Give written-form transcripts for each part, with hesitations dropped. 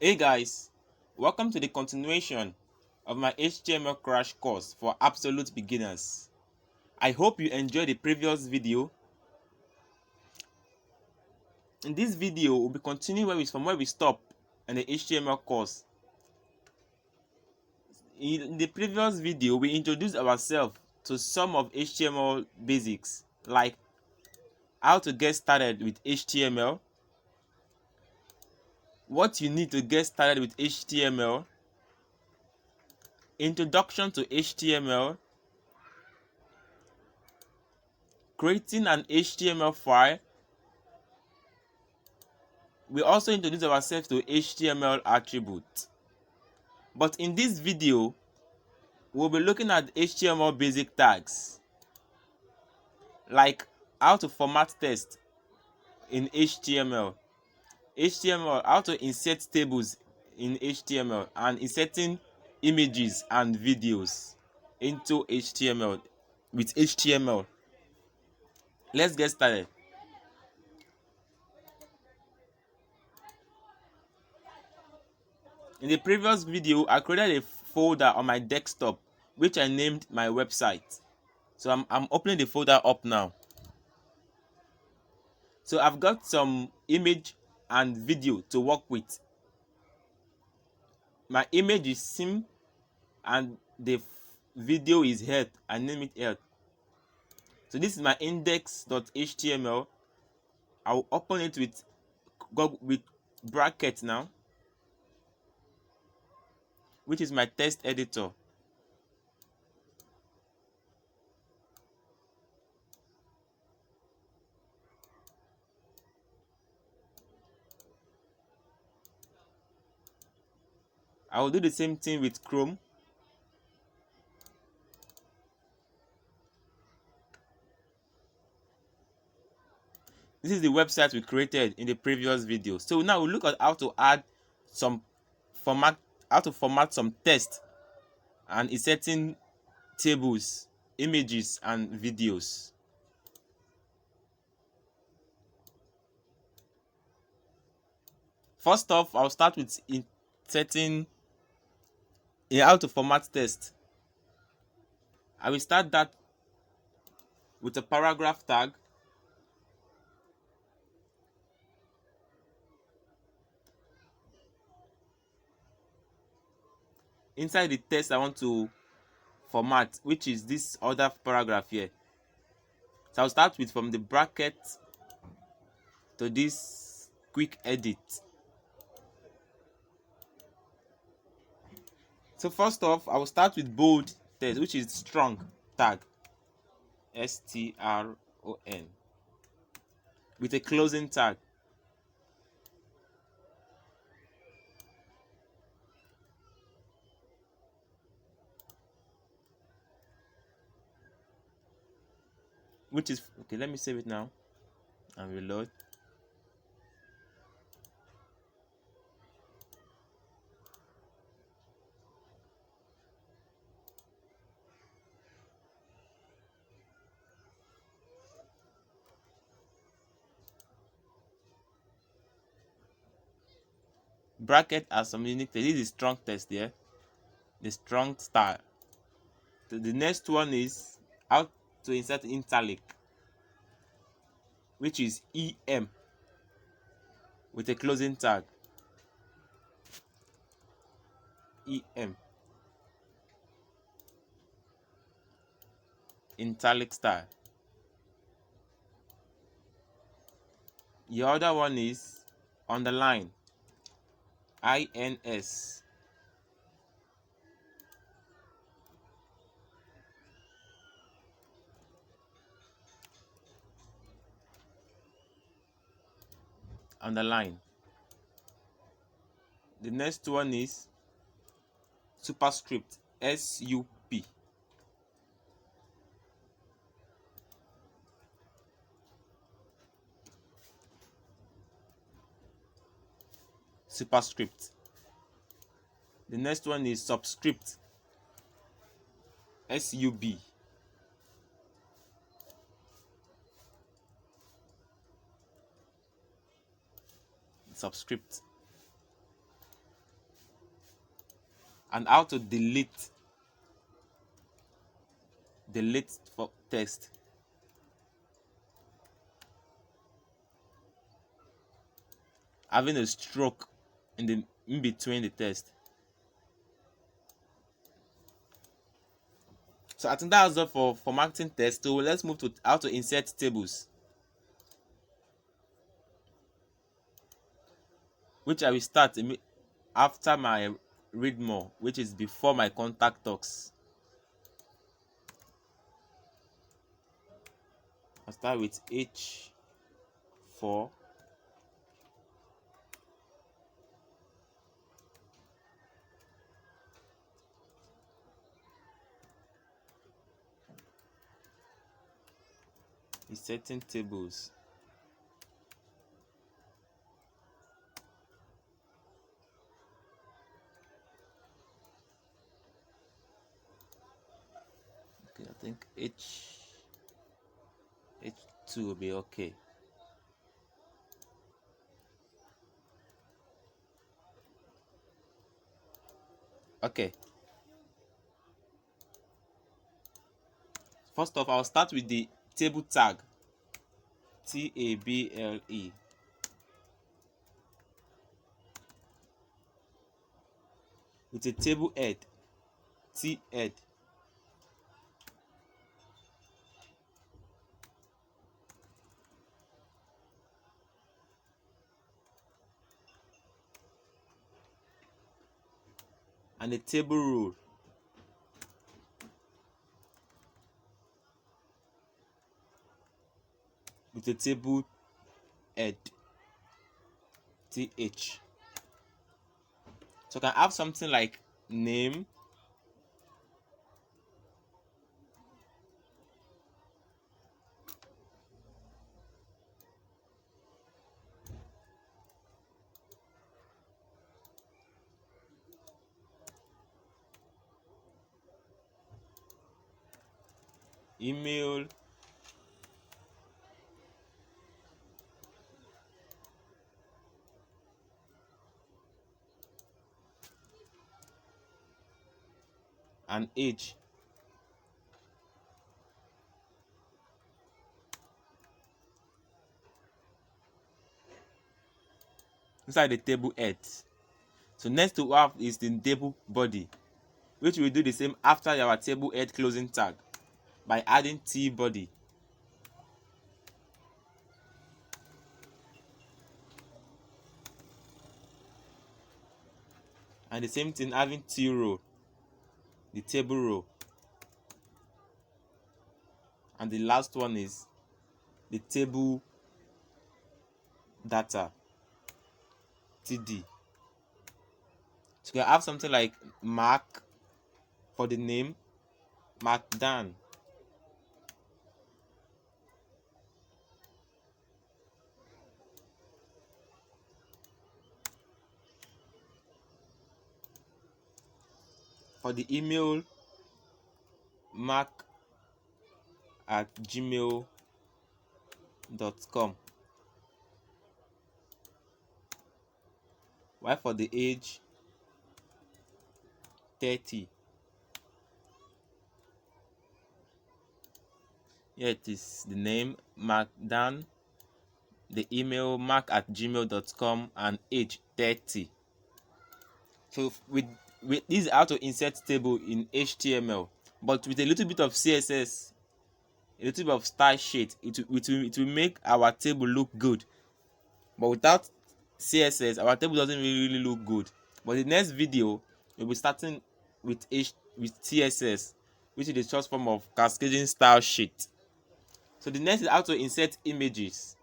Hey guys, welcome to the continuation of my HTML crash course for absolute beginners. I hope you enjoyed the previous video. In this video, we'll be continuing from where we stopped in the HTML course. In the previous video, we introduced ourselves to some of HTML basics, like how to get started with HTML, what you need to get started with HTML, introduction to HTML, creating an HTML file. We also introduce ourselves to HTML attributes. But in this video, we'll be looking at HTML basic tags, like how to format text in HTML, how to insert tables in HTML, and inserting images and videos into HTML with HTML. Let's get started. In the previous video, I created a folder on my desktop which I named my website. So I'm opening the folder up now. So I've got some image and video to work with. My image is sim and the video is health. I name it health. So this is my index.html. I'll open it with bracket now, which is my text editor. I will do the same thing with Chrome. This is the website we created in the previous video. So now we'll look at how to add some format, how to format some text and inserting tables, images, and videos. First off, I'll start with inserting how to format text. I will start that with a paragraph tag. Inside the text I want to format, which is this other paragraph here. So I'll start with from the bracket to this quick edit. So first off, I will start with bold text, which is strong tag, STRON, with a closing tag. Which is okay. Let me save it now and reload. Bracket has some unique text. This is strong text there, the strong style. The next one is how to insert italic, which is EM with a closing tag. EM, italic style. The other one is underline, INS. Underline. The next one is superscript, SUP. Superscript. The next one is subscript, SUB. Subscript. and how to delete for text. Having a stroke in between the text. So I think that's all for formatting text. So let's move to how to insert tables, which I will start after my read more, which is before my contact talks. I'll start with H4. Inserting tables. Okay, I think H2 will be okay. Okay. First off, I'll start with the table tag. TABLE. With a table head. T-head. And a table rule. With a table head. TH. So I can have something like name, email, and age. Inside the table head. So next to have is the table body, which we do the same after our table head closing tag by adding T body. And the same thing having T row, the table row. And the last one is the table data, TD. So you can have something like Mark for the name, Mark Dan. For the email, mark@gmail.com. While for the age, 30. Here it is, the name, Mark Dan, the email, mark@gmail.com, and age, 30. So with this is how to insert table in HTML, but with a little bit of CSS, a little bit of style sheet, it will make our table look good. But without CSS, our table doesn't really look good. But the next video, we'll be starting with CSS, which is the short form of cascading style sheet. So the next is how to insert images,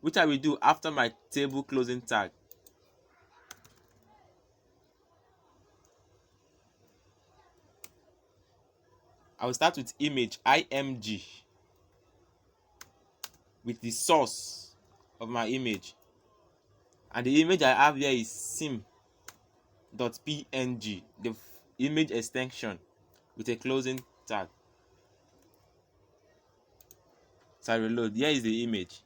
which I will do after my table closing tag. I will start with image, img, with the source of my image. And the image I have here is sim.png, the image extension, with a closing tag. So I reload. Here is the image.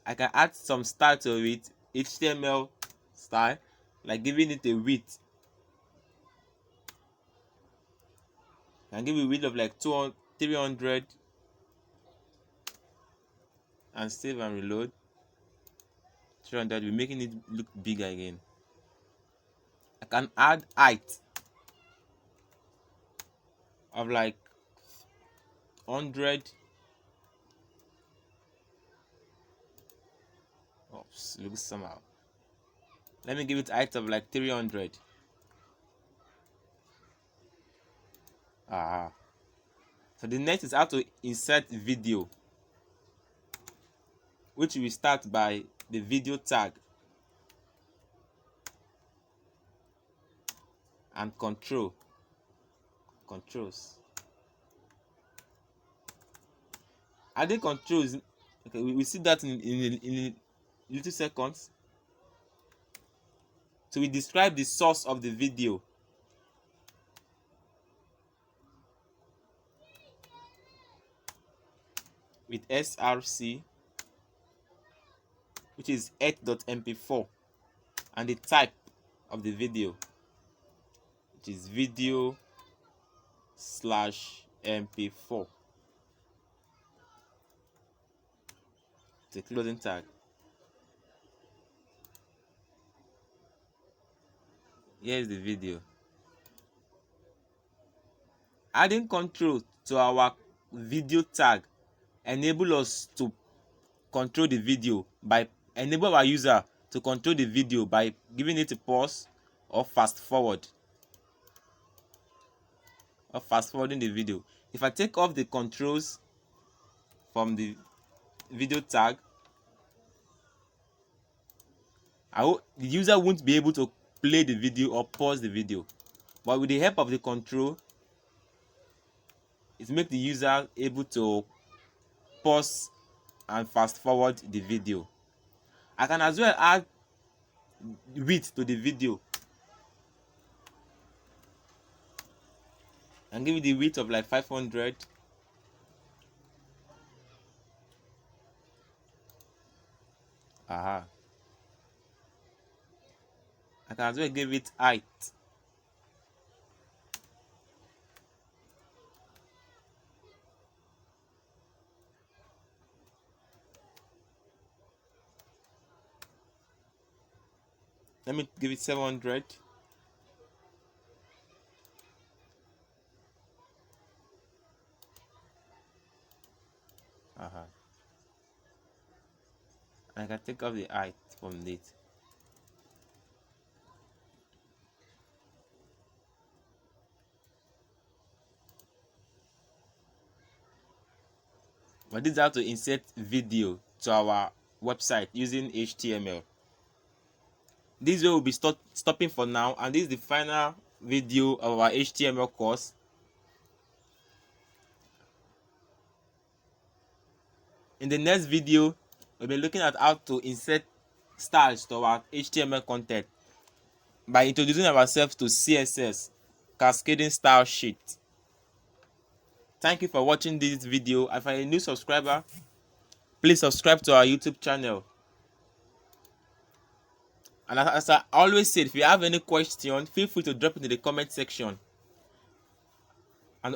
I can add some style to it, HTML style, like giving it a width. I can give it a width of like 200, 300 and save and reload. 300, we're making it look bigger again. I can add height of like 100. Oops, looks somehow. Let me give it height of like 300. So the next is how to insert video, which we start by the video tag and controls. Adding controls, okay, we see that in little seconds. So we describe the source of the video. With src, which is 8.mp4, and the type of the video, which is video/mp4. It's a closing tag. Here is the video. Adding control to our video tag enable us to control the video by enable our user to control the video by giving it a pause or fast forwarding the video. If I take off the controls from the video tag, the user won't be able to play the video or pause the video. But with the help of the control, it makes the user able to pause and fast forward the video. I can as well add width to the video and give it the width of like 500. I can as well give it height. Let me give it 700. And I can take off the height from it. But this is how to insert video to our website using HTML. This way will be stopping for now, and this is the final video of our HTML course. In the next video, we'll be looking at how to insert styles to our HTML content by introducing ourselves to CSS, Cascading Style Sheet. Thank you for watching this video. If you're a new subscriber, please subscribe to our YouTube channel. And as I always say, if you have any question, feel free to drop it in the comment section. And